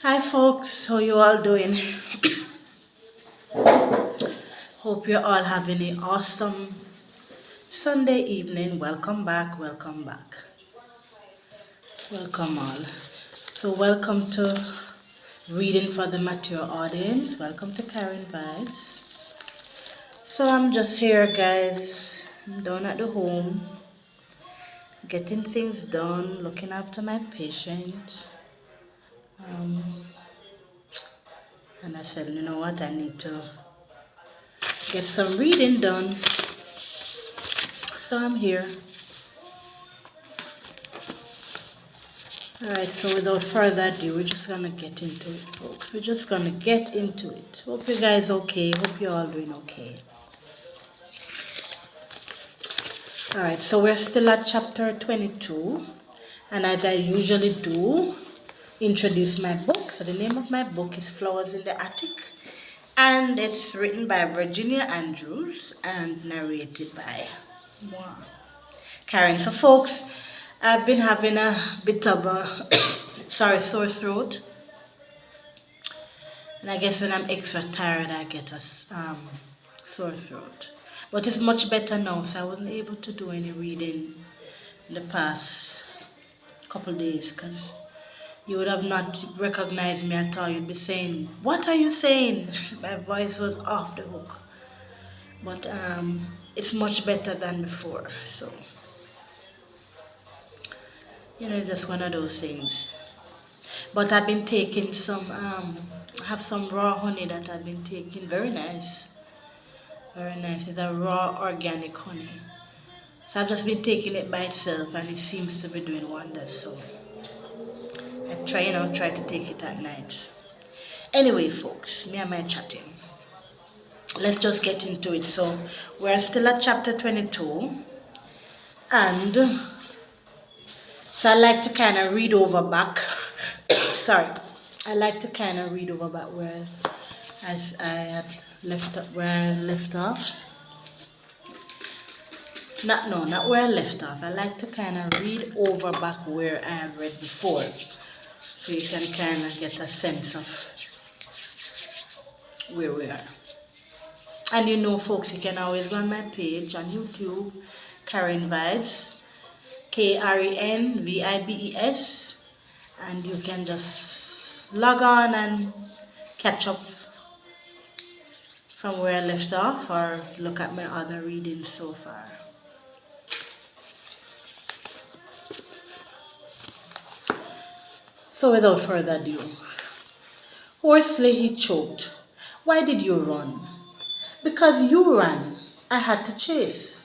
Hi folks, how you all doing? Hope you're all having an awesome Sunday evening. Welcome back, welcome back. Welcome all. So welcome to Reading for the Mature Audience. Welcome to Karen Vibes. So I'm just here guys. I'm down at the home, getting things done, looking after my patient. And I said, you know what, I need to get some reading done. So I'm here. Alright, so without further ado, we're just gonna get into it, folks. We're just gonna get into it. Hope you guys okay. Hope you're all doing okay. Alright, so we're still at chapter 22. And as I usually do, introduce my book. So the name of my book is Flowers in the Attic. And it's written by Virginia Andrews and narrated by Karen. So folks, I've been having a bit of a sore throat. And I guess when I'm extra tired, I get a sore throat. But it's much better now, so I wasn't able to do any reading in the past couple days because you would have not recognized me at all. You'd be saying, "What are you saying?" My voice was off the hook. But it's much better than before. So, just one of those things. But I've been taking some, I have some raw honey that I've been taking. Very nice. Very nice. It's a raw organic honey. So I've just been taking it by itself and it seems to be doing wonders. So I try to take it at night. Anyway, folks, me and my chatting. Let's just get into it. So we're still at chapter 22. And so I like to kind of read over back. Sorry. I like to kind of read over back where as I had where I left off. Not where I left off. I like to kind of read over back where I have read before. So you can kind of get a sense of where we are. And folks, you can always go on my page on YouTube, Karen Vibes, KRENVIBES, and you can just log on and catch up from where I left off or look at my other readings so far. So without further ado, hoarsely he choked. Why did you run? Because you ran. I had to chase.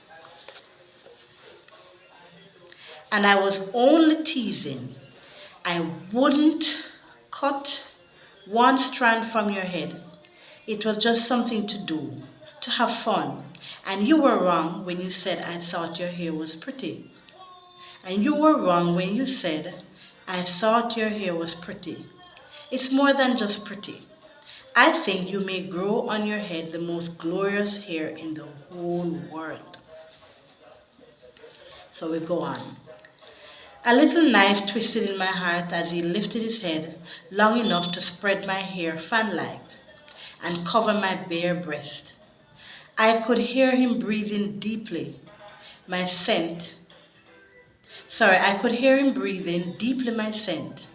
And I was only teasing. I wouldn't cut one strand from your head. It was just something to do, to have fun. And you were wrong when you said I thought your hair was pretty. And you were wrong when you said I thought your hair was pretty. It's more than just pretty. I think you may grow on your head the most glorious hair in the whole world. So we go on. A little knife twisted in my heart as he lifted his head long enough to spread my hair fan-like and cover my bare breast. I could hear him breathing deeply. I could hear him breathing deeply my scent.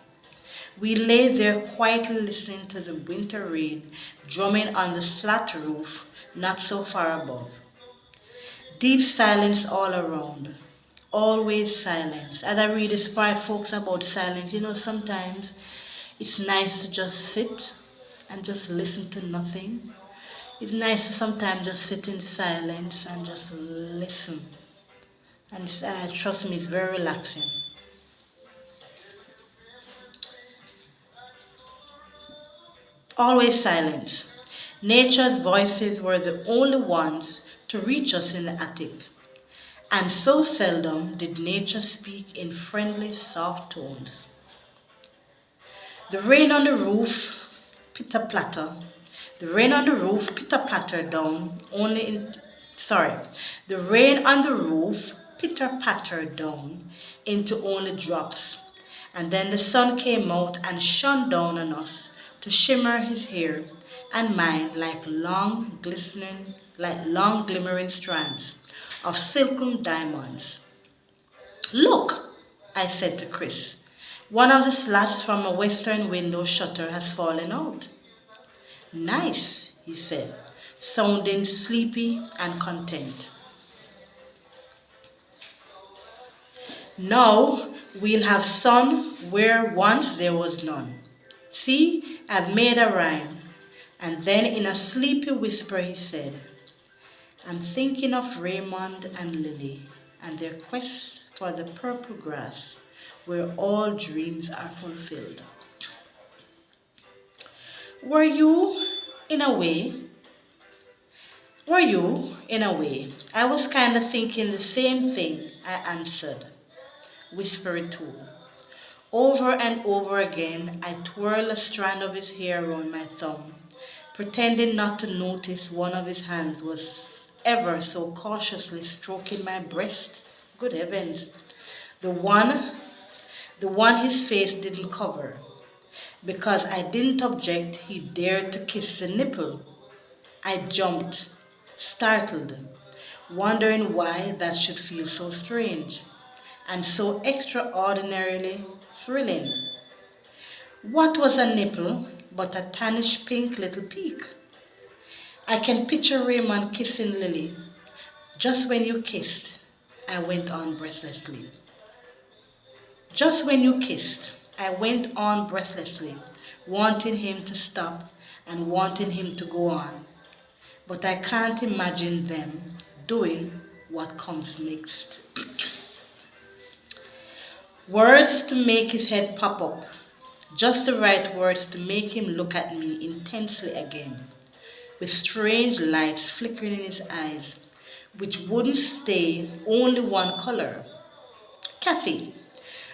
We lay there quietly listening to the winter rain drumming on the slat roof not so far above. Deep silence all around. Always silence. As I read this part, folks, about silence, sometimes it's nice to just sit and just listen to nothing. It's nice to sometimes just sit in silence and just listen. And trust me, it's very relaxing. Always silence. Nature's voices were the only ones to reach us in the attic. And so seldom did nature speak in friendly, soft tones. The rain on the roof, pitter-patter. The rain on the roof pitter-pattered down The rain on the roof pitter-pattered down into only drops. And then the sun came out and shone down on us to shimmer his hair and mine like long glimmering strands of silken diamonds. Look, I said to Chris. One of the slats from a western window shutter has fallen out. Nice, he said, sounding sleepy and content. Now we'll have sun where once there was none. See, I've made a rhyme. And then in a sleepy whisper he said, I'm thinking of Raymond and Lily and their quest for the purple grass where all dreams are fulfilled. Were you, in a way? Were you, in a way? I was kind of thinking the same thing, I answered, whispering too. Over and over again, I twirled a strand of his hair around my thumb, pretending not to notice one of his hands was ever so cautiously stroking my breast. Good heavens. The one his face didn't cover. Because I didn't object, he dared to kiss the nipple. I jumped, startled, wondering why that should feel so strange and so extraordinarily thrilling. What was a nipple but a tannish pink little peak? I can picture Raymond kissing Lily. Just when you kissed, I went on breathlessly. Just when you kissed, I went on breathlessly, wanting him to stop and wanting him to go on. But I can't imagine them doing what comes next. Words to make his head pop up. Just the right words to make him look at me intensely again, with strange lights flickering in his eyes, which wouldn't stay only one color. Kathy,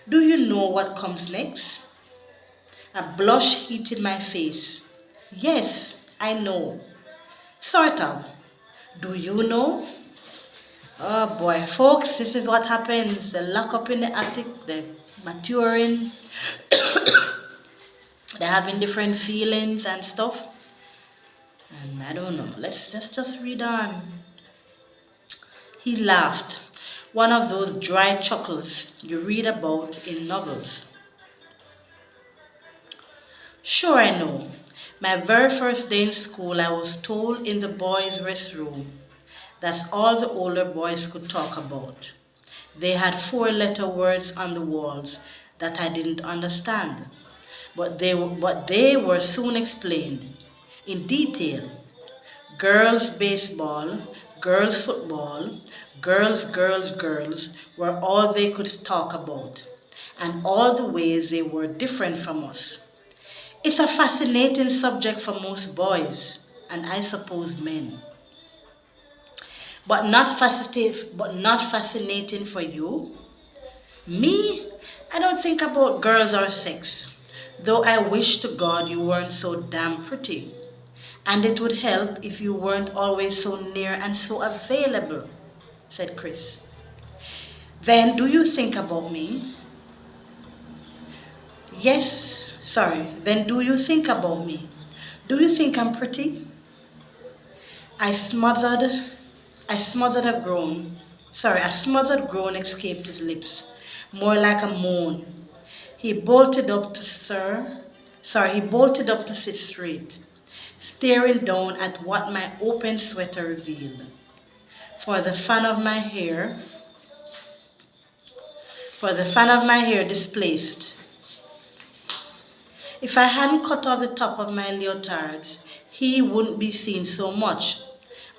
do you know what comes next? A blush heated my face. Yes, I know. Sort of. Do you know? Oh boy, folks, this is what happens. They lock up in the attic, they're maturing, they're having different feelings and stuff. And I don't know, let's just read on. He laughed, one of those dry chuckles you read about in novels. Sure, I know. My very first day in school, I was told in the boys' restroom that's all the older boys could talk about. They had four-letter words on the walls that I didn't understand, but they were soon explained in detail. Girls baseball, girls football, girls were all they could talk about, and all the ways they were different from us. It's a fascinating subject for most boys, and I suppose men. But not fascinating for you? Me? I don't think about girls or sex, though I wish to God you weren't so damn pretty. And it would help if you weren't always so near and so available, said Chris. Then do you think about me? Then do you think about me? Do you think I'm pretty? I smothered a groan. A smothered groan escaped his lips, more like a moan. He bolted up to sit straight, staring down at what my open sweater revealed. For the fan of my hair displaced. If I hadn't cut off the top of my leotards, he wouldn't be seen so much,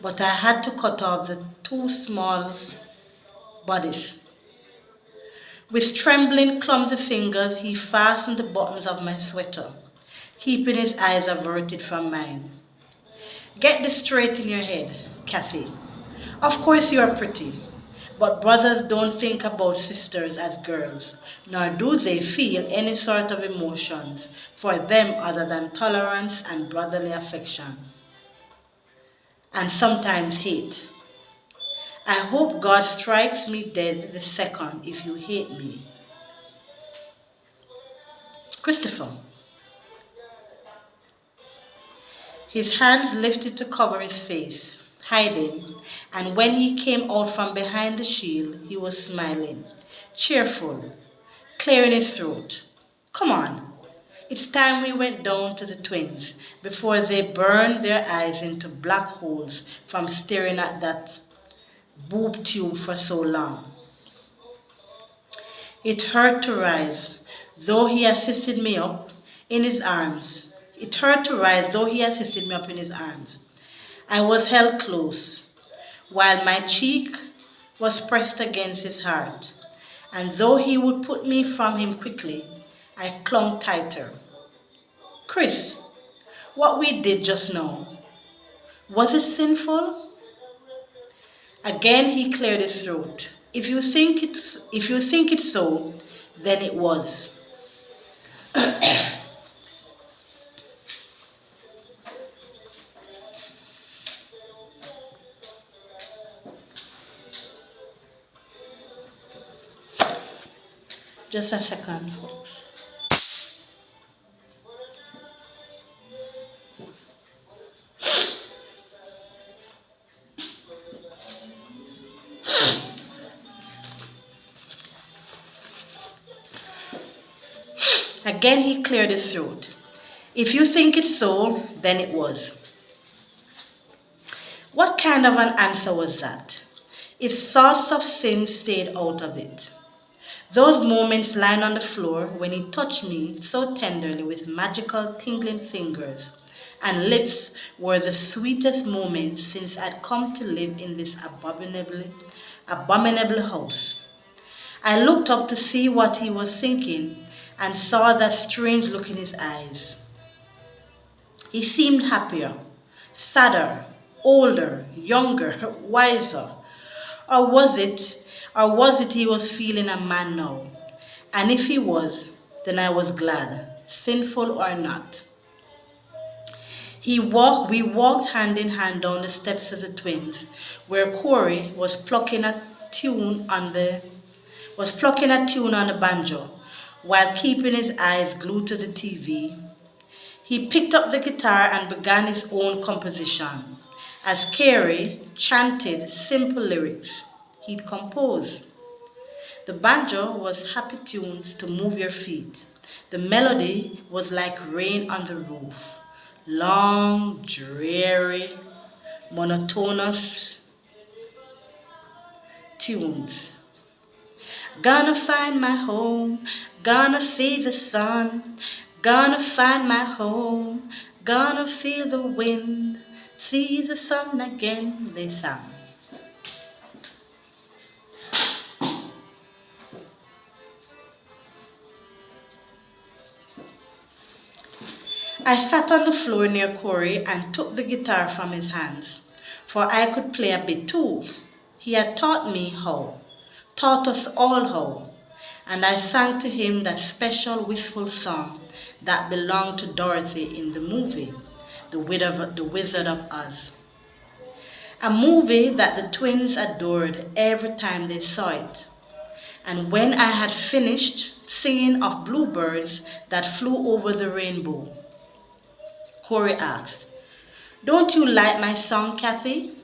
but I had to cut off the two small bodies. With trembling, clumsy fingers, he fastened the buttons of my sweater, keeping his eyes averted from mine. Get this straight in your head, Kathy. Of course you are pretty, but brothers don't think about sisters as girls, nor do they feel any sort of emotions for them other than tolerance and brotherly affection, and sometimes hate. I hope God strikes me dead the second if you hate me. Christopher. His hands lifted to cover his face, hiding, and when he came out from behind the shield, he was smiling, cheerful, clearing his throat. Come on, it's time we went down to the twins before they burned their eyes into black holes from staring at that boob tube for so long. It hurt to rise, though he assisted me up in his arms. It hurt to rise, though he assisted me up in his arms. I was held close, while my cheek was pressed against his heart. And though he would put me from him quickly, I clung tighter. Chris, what we did just now, was it sinful? Again he cleared his throat. If you think it's so, then it was. Just a second, folks. Again he cleared his throat. If you think it's so, then it was. What kind of an answer was that? If thoughts of sin stayed out of it. Those moments lying on the floor when he touched me so tenderly with magical tingling fingers and lips were the sweetest moments since I'd come to live in this abominable house. I looked up to see what he was thinking and saw that strange look in his eyes. He seemed happier, sadder, older, younger, wiser. Or was it he was feeling a man now? And if he was, then I was glad, sinful or not. We walked hand in hand down the steps of the twins, where Corey was plucking a tune on the banjo, while keeping his eyes glued to the TV. He picked up the guitar and began his own composition, as Carey chanted simple lyrics he'd composed. The banjo was happy tunes to move your feet. The melody was like rain on the roof, long, dreary, monotonous tunes. Gonna find my home, gonna see the sun, gonna find my home, gonna feel the wind, see the sun again, they sang. I sat on the floor near Corey and took the guitar from his hands, for I could play a bit too. He had taught me how, taught us all how, and I sang to him that special wistful song that belonged to Dorothy in the movie, The Wizard of Oz. A movie that the twins adored every time they saw it. And when I had finished singing of bluebirds that flew over the rainbow, Corey asked, "Don't you like my song, Kathy?"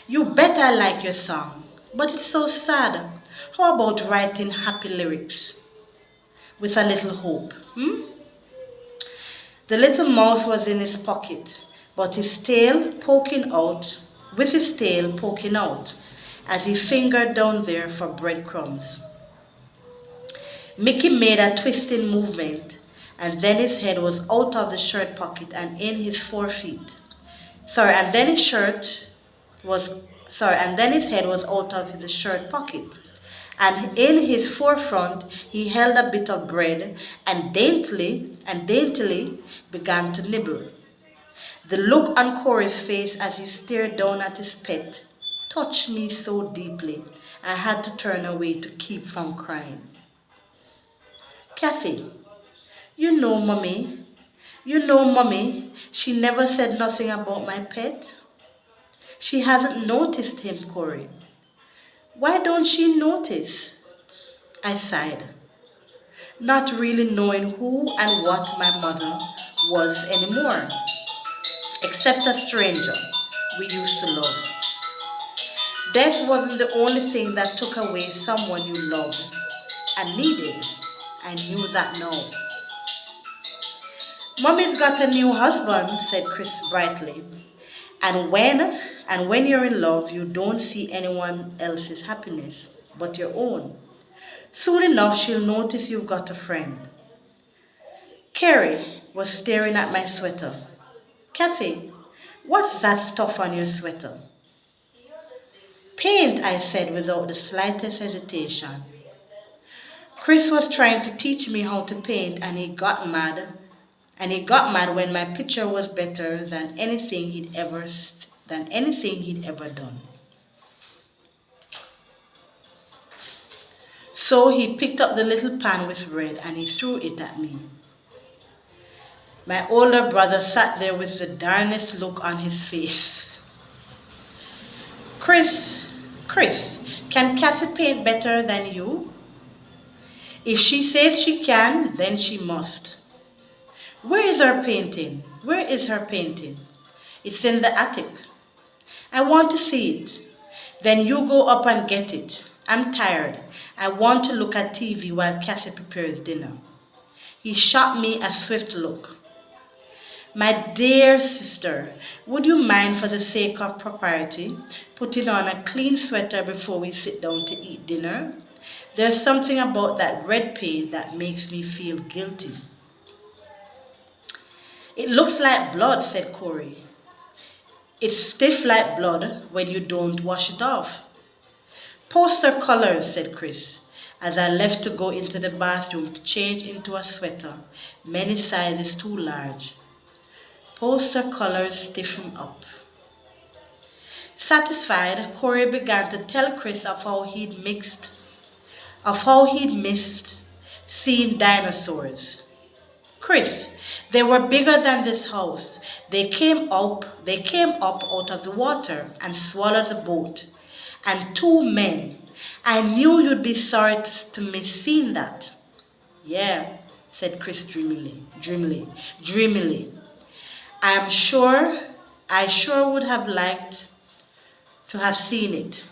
"You bet I like your song, but it's so sad. How about writing happy lyrics with a little hope, The little mouse was in his pocket, but with his tail poking out, as he fingered down there for breadcrumbs. Mickey made a twisting movement, and then his head was out of the shirt pocket and in his 4 feet. And then his head was out of the shirt pocket. And in his forefront he held a bit of bread and daintily began to nibble. The look on Corey's face as he stared down at his pet touched me so deeply I had to turn away to keep from crying. "Kathy, you know, Mommy, she never said nothing about my pet. She hasn't noticed him, Corey." "Why don't she notice?" I sighed. not really knowing who and what my mother was anymore, except a stranger we used to love. Death wasn't the only thing that took away someone you loved and needed. I knew that now. Mommy's got a new husband, said Chris brightly. And when you're in love, you don't see anyone else's happiness but your own. Soon enough, she'll notice you've got a friend. Carrie was staring at my sweater. Kathy, what's that stuff on your sweater? Paint, I said without the slightest hesitation. Chris was trying to teach me how to paint and he got mad. And he got mad when my picture was better than anything he'd ever done. So he picked up the little pan with red and he threw it at me. My older brother sat there with the darnest look on his face. Chris, can Kathy paint better than you? If she says she can, then she must. Where is her painting? Where is her painting? It's in the attic. I want to see it. Then you go up and get it. I'm tired. I want to look at TV while Kathy prepares dinner. He shot me a swift look. My dear sister, would you mind, for the sake of propriety, putting on a clean sweater before we sit down to eat dinner? There's something about that red paint that makes me feel guilty. It looks like blood, said Corey. It's stiff like blood when you don't wash it off. Poster colors, said Chris, as I left to go into the bathroom to change into a sweater, many sizes too large. Poster colors stiffen up. Satisfied, Corey began to tell Chris of how he'd missed seeing dinosaurs. Chris, they were bigger than this house. They came up out of the water and swallowed the boat. And 2 men. I knew you'd be sorry to miss seeing that. Yeah, said Chris dreamily. I sure would have liked to have seen it.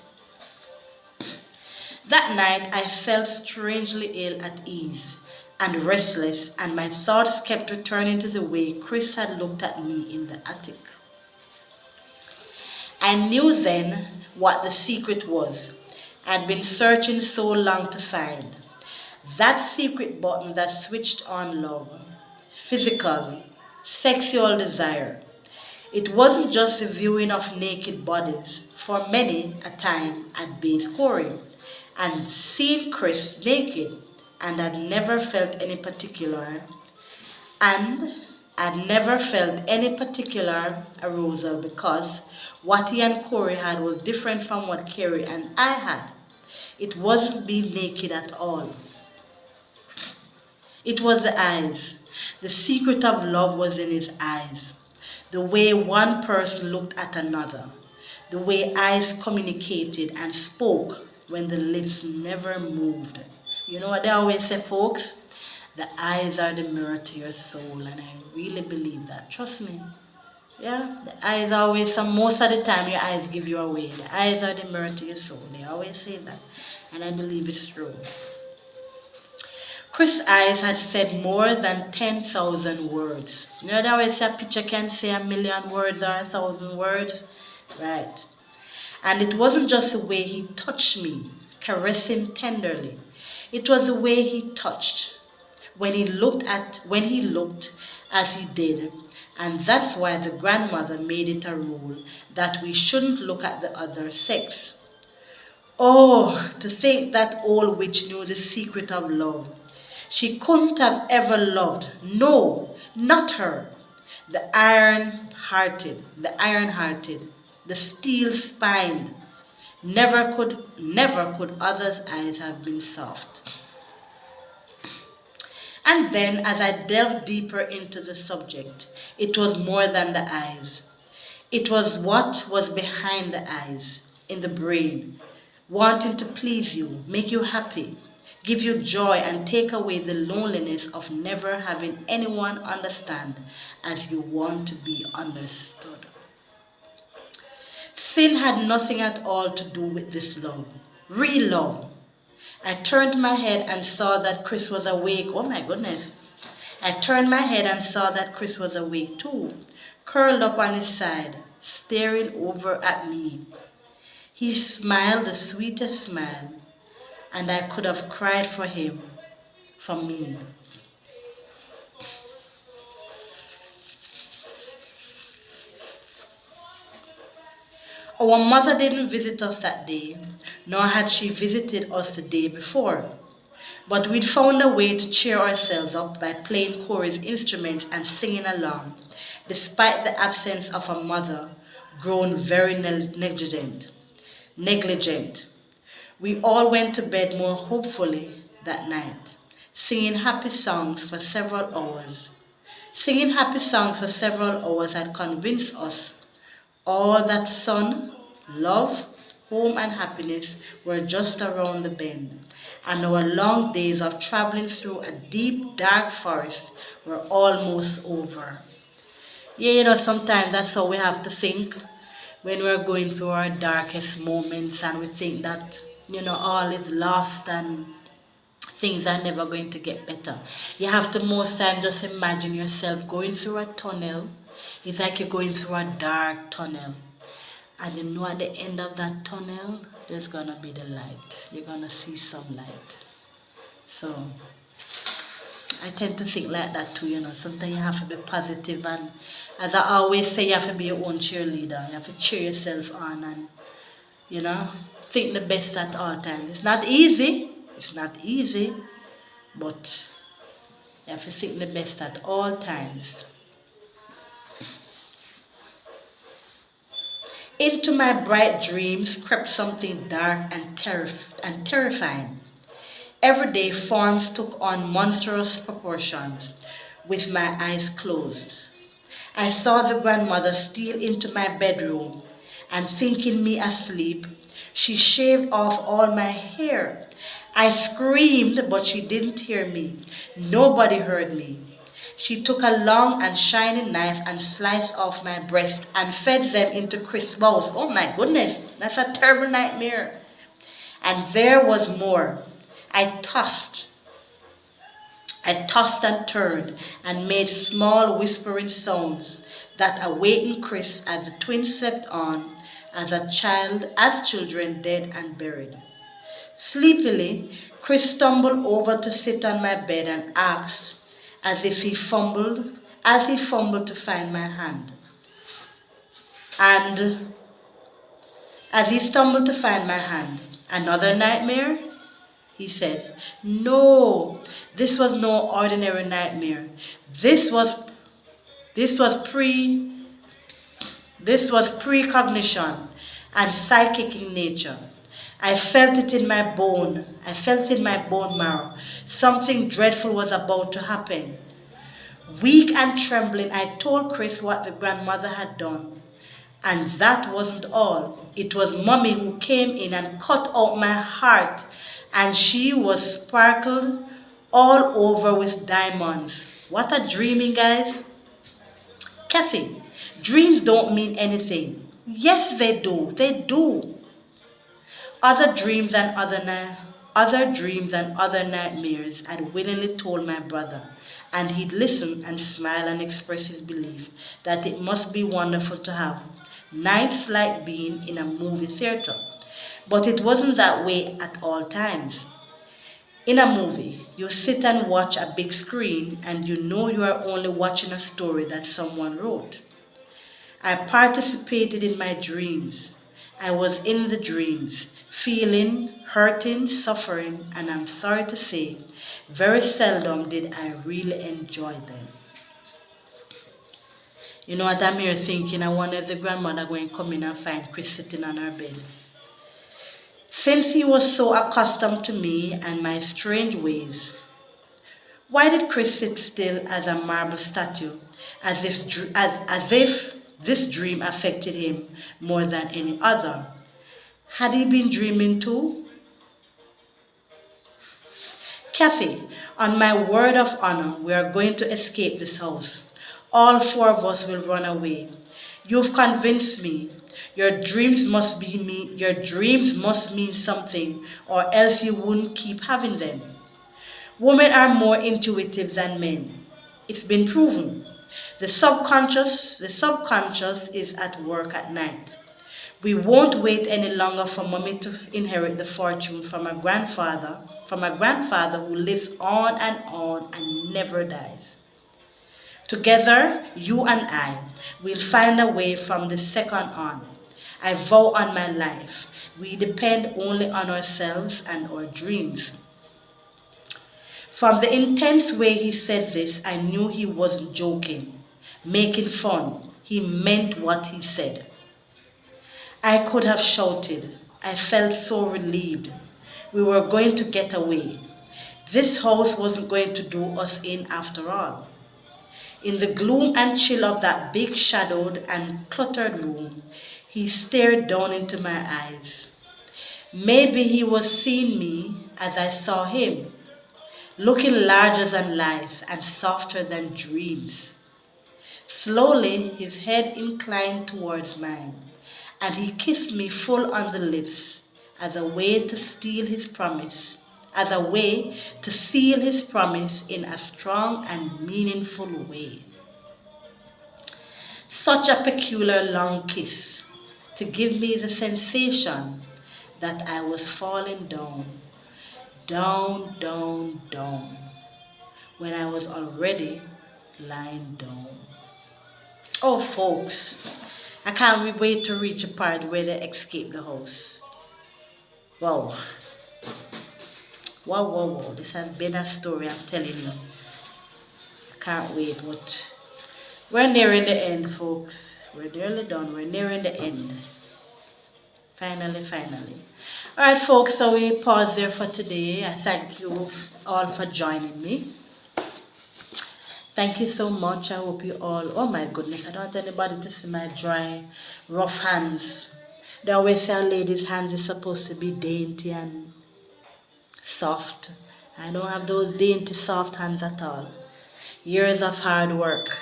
That night I felt strangely ill at ease and restless, and my thoughts kept returning to the way Chris had looked at me in the attic. I knew then what the secret was. I'd been searching so long to find. That secret button that switched on love, physical, sexual desire. It wasn't just the viewing of naked bodies. For many a time I'd been scoring and seen Chris naked, and I'd never felt any particular arousal because what he and Corey had was different from what Carrie and I had. It wasn't being naked at all. It was the eyes. The secret of love was in his eyes. The way one person looked at another. The way eyes communicated and spoke when the lips never moved. You know what they always say, folks? The eyes are the mirror to your soul, and I really believe that. Trust me. Yeah, the eyes always, most of the time your eyes give you away. The eyes are the mirror to your soul. They always say that, and I believe it's true. Chris' eyes had said more than 10,000 words. You know, they always say a picture can say 1,000,000 words or 1,000 words? Right. And it wasn't just the way he touched me, caressing tenderly. It was the way he touched when he looked as he did. And that's why the grandmother made it a rule that we shouldn't look at the other sex. Oh, to think that old witch knew the secret of love. She couldn't have ever loved. No, not her. The iron-hearted, the steel-spined. Never could others' eyes have been soft. And then, as I delved deeper into the subject, it was more than the eyes. It was what was behind the eyes, in the brain, wanting to please you, make you happy. give you joy, and take away the loneliness of never having anyone understand as you want to be understood. Sin had nothing at all to do with this love, real love. I turned my head and saw that Chris was awake. Oh my goodness. I turned my head and saw that Chris was awake too, curled up on his side, staring over at me. He smiled the sweetest smile, and I could have cried for him, for me. Our mother didn't visit us that day, nor had she visited us the day before. But we'd found a way to cheer ourselves up by playing Corey's instruments and singing along, despite the absence of a mother grown very negligent. We all went to bed more hopefully that night, singing happy songs for several hours. Singing happy songs for several hours had convinced us all that sun, love, home, and happiness were just around the bend, and our long days of traveling through a deep, dark forest were almost over. Yeah, sometimes that's how we have to think when we're going through our darkest moments and we think that, all is lost and things are never going to get better. You have to most time just imagine yourself going through a tunnel. It's like you're going through a dark tunnel. And at the end of that tunnel, there's gonna be the light. You're gonna see some light. So I tend to think like that too, Sometimes you have to be positive, and as I always say, you have to be your own cheerleader. You have to cheer yourself on and, think the best at all times. It's not easy. It's not easy, but you have to think the best at all times. Into my bright dreams crept something dark and terrifying. Every day forms took on monstrous proportions with my eyes closed. I saw the grandmother steal into my bedroom, and thinking me asleep, she shaved off all my hair. I screamed, but she didn't hear me. Nobody heard me. She took a long and shiny knife and sliced off my breast and fed them into Chris' mouth. Oh my goodness, that's a terrible nightmare. And there was more. I tossed and turned and made small whispering sounds that awakened Chris as the twins slept on as children dead and buried. Sleepily, Chris stumbled over to sit on my bed and asked, as he fumbled to find my hand. And as he stumbled to find my hand, another nightmare? He said, no, this was no ordinary nightmare. This was precognition and psychic in nature. I felt it in my bone. I felt in my bone marrow. Something dreadful was about to happen. Weak and trembling, I told Chris what the grandmother had done. And that wasn't all. It was Mommy who came in and cut out my heart, and she was sparkled all over with diamonds. What a dreaming, guys. Kathy, dreams don't mean anything. Yes, they do. They do. Other dreams and other nightmares I'd willingly told my brother, and he'd listen and smile and express his belief that it must be wonderful to have nights like being in a movie theater. But it wasn't that way at all times. In a movie, you sit and watch a big screen and you are only watching a story that someone wrote. I participated in my dreams. I was in the dreams, feeling, hurting, suffering, and I'm sorry to say, very seldom did I really enjoy them. You know what I'm here thinking? I wonder if the grandmother going to come in and find Chris sitting on her bed. Since he was so accustomed to me and my strange ways, why did Chris sit still as a marble statue, as if this dream affected him more than any other? Had he been dreaming too? Kathy, on my word of honor, we are going to escape this house. All four of us will run away. You've convinced me. Your dreams must mean something, or else you wouldn't keep having them. Women are more intuitive than men. It's been proven. The subconscious is at work at night. We won't wait any longer for mommy to inherit the fortune from a grandfather who lives on and never dies. Together, you and I will find a way from the second on. I vow on my life, we depend only on ourselves and our dreams. From the intense way he said this, I knew he wasn't joking, making fun. He meant what he said. I could have shouted. I felt so relieved. We were going to get away. This house wasn't going to do us in after all. In the gloom and chill of that big shadowed and cluttered room, he stared down into my eyes. Maybe he was seeing me as I saw him, looking larger than life and softer than dreams. Slowly, his head inclined towards mine, and he kissed me full on the lips as a way to steal his promise, as a way to seal his promise in a strong and meaningful way. Such a peculiar long kiss to give me the sensation that I was falling down, down, down, down, when I was already lying down. Oh, folks, I can't wait to reach a part where they escape the house. Wow. Wow, wow, wow. This has been a story, I'm telling you. I can't wait, but we're nearing the end, folks. We're nearly done. We're nearing the end. Finally, finally. Alright, folks, so we pause there for today. I thank you all for joining me. Thank you so much. I hope you all, oh my goodness, I don't want anybody to see my dry, rough hands. They always say a lady's hands is supposed to be dainty and soft. I don't have those dainty, soft hands at all. Years of hard work.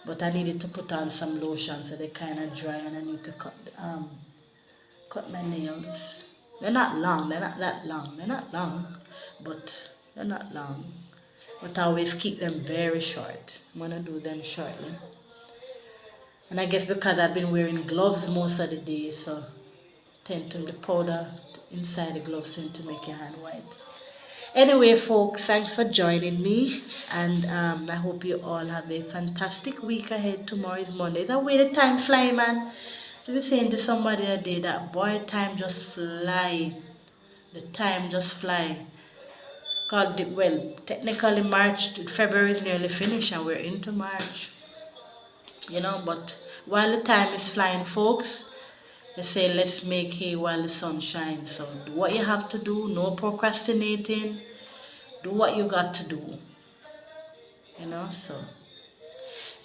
But I needed to put on some lotion so they're kind of dry, and I need to cut my nails. They're not long, they're not that long. They're not long, but they're not long. But I always keep them very short. I'm going to do them shortly. And I guess because I've been wearing gloves most of the day, so tend to the powder inside the gloves tend to make your hand white. Anyway, folks, thanks for joining me, and I hope you all have a fantastic week ahead. Tomorrow is Monday. The way the time fly, man. I was saying to somebody a day that, boy, time just fly. The time just fly. Well, technically February is nearly finished and we're into March. You know, but while the time is flying, folks, they say let's make hay while the sun shines. So do what you have to do, no procrastinating. Do what you got to do. You know, so.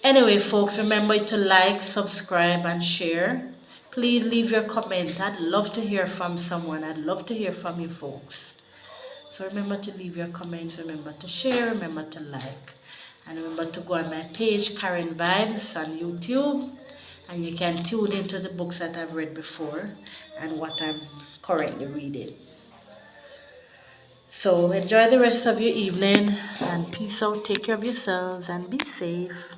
Anyway, folks, remember to like, subscribe, and share. Please leave your comment. I'd love to hear from someone. I'd love to hear from you folks. So remember to leave your comments, remember to share, remember to like. And remember to go on my page, Karen Vibes, on YouTube. And you can tune into the books that I've read before and what I'm currently reading. So enjoy the rest of your evening and peace out. Take care of yourselves and be safe.